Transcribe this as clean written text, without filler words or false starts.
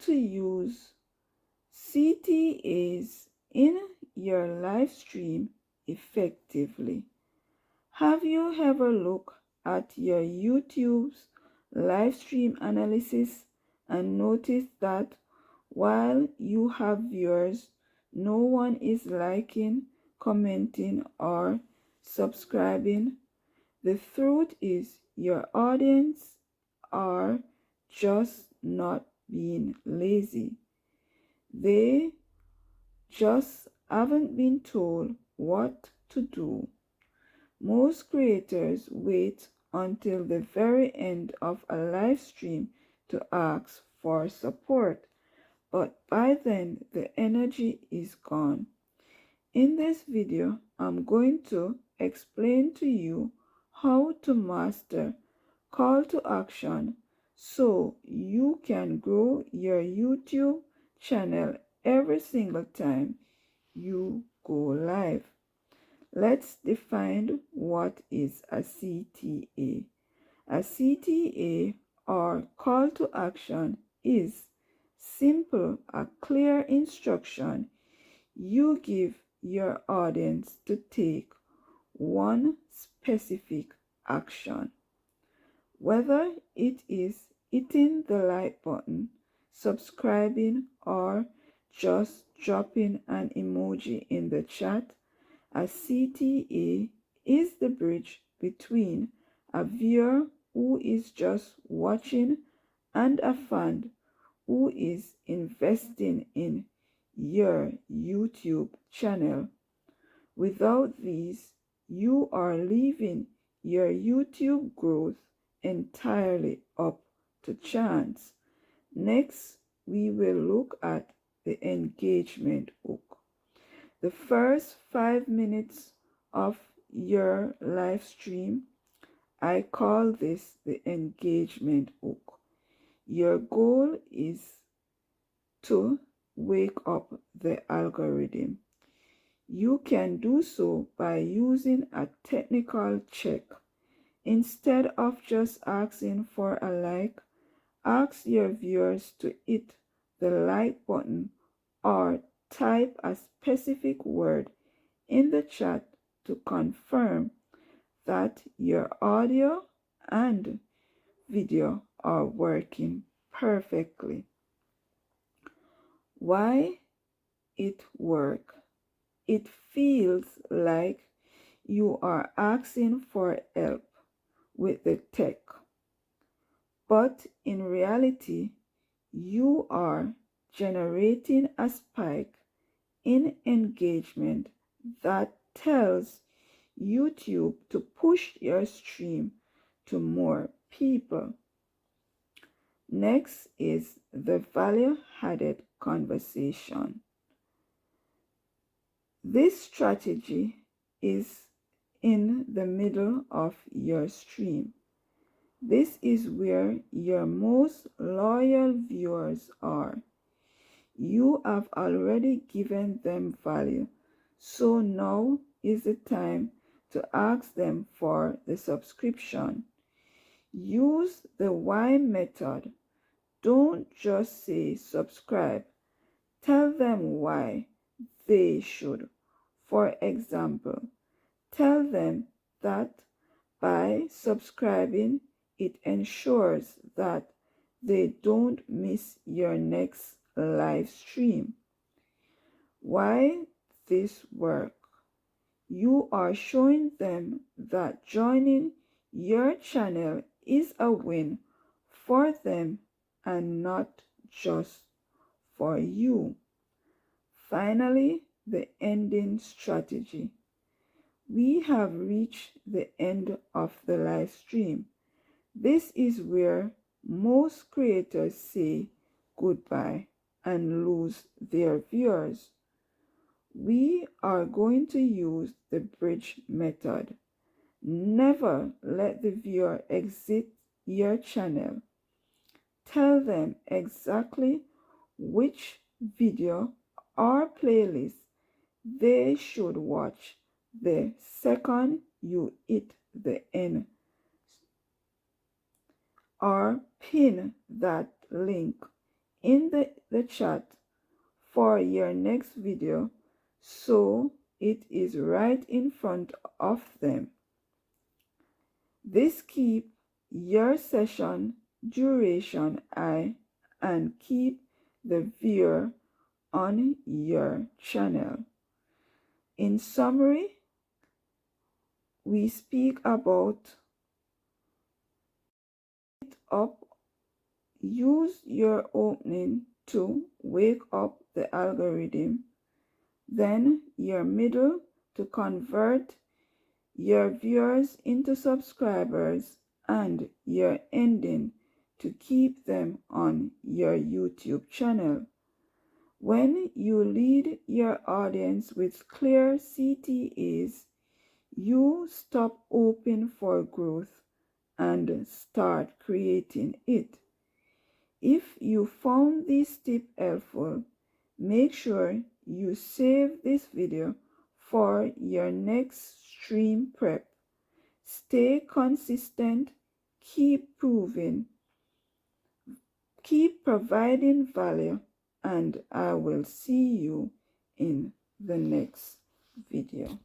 to use CTAs in your live stream effectively. Have you ever looked at your YouTube's live stream analysis and noticed that while you have viewers, no one is liking, commenting, or subscribing? The truth is, your audience are just not being lazy. They just haven't been told what to do. Most creators wait until the very end of a live stream to ask for support, but by then the energy is gone. In this video, I'm going to explain to you how to master call to action so you can grow your YouTube channel every single time you go live. Let's define what is a CTA. A CTA, or call to action, is simple, a clear instruction you give your audience to take one specific action. Whether it is hitting the like button, subscribing, or just dropping an emoji in the chat, a CTA is the bridge between a viewer who is just watching and a fan who is investing in your YouTube channel. Without these, you are leaving your YouTube growth entirely up to chance. Next, we will look at the engagement hook. The first 5 minutes of your live stream, I call this the engagement hook. Your goal is to wake up the algorithm. You can do so by using a technical check. Instead of just asking for a like, ask your viewers to hit the like button or type a specific word in the chat to confirm that your audio and video are working perfectly. Why it works? It feels like you are asking for help with the tech, but in reality, you are generating a spike in engagement that tells YouTube to push your stream to more people. Next is the value added conversation. This strategy is in the middle of your stream. This is where your most loyal viewers are. You have already given them value, so now is the time to ask them for the subscription. Use the why method. Don't just say subscribe. Tell them why they should. For example, tell them that by subscribing, it ensures that they don't miss your next live stream. Why this work? You are showing them that joining your channel is a win for them and not just for you. Finally, the ending strategy. We have reached the end of the live stream. This is where most creators say goodbye and lose their viewers. We are going to use the bridge method. Never let the viewer exit your channel. Tell them exactly which video or playlist they should watch the second you hit the end, or pin that link in the chat for your next video, so it is right in front of them. This keeps your session duration high and keep the viewer on your channel. In summary, we speak about up, use your opening to wake up the algorithm, then your middle to convert your viewers into subscribers, and your ending to keep them on your YouTube channel. When you lead your audience with clear CTAs, you stop hoping for growth and start creating it. If you found this tip helpful, make sure you save this video for your next stream prep. Stay consistent, keep providing value, and I will see you in the next video.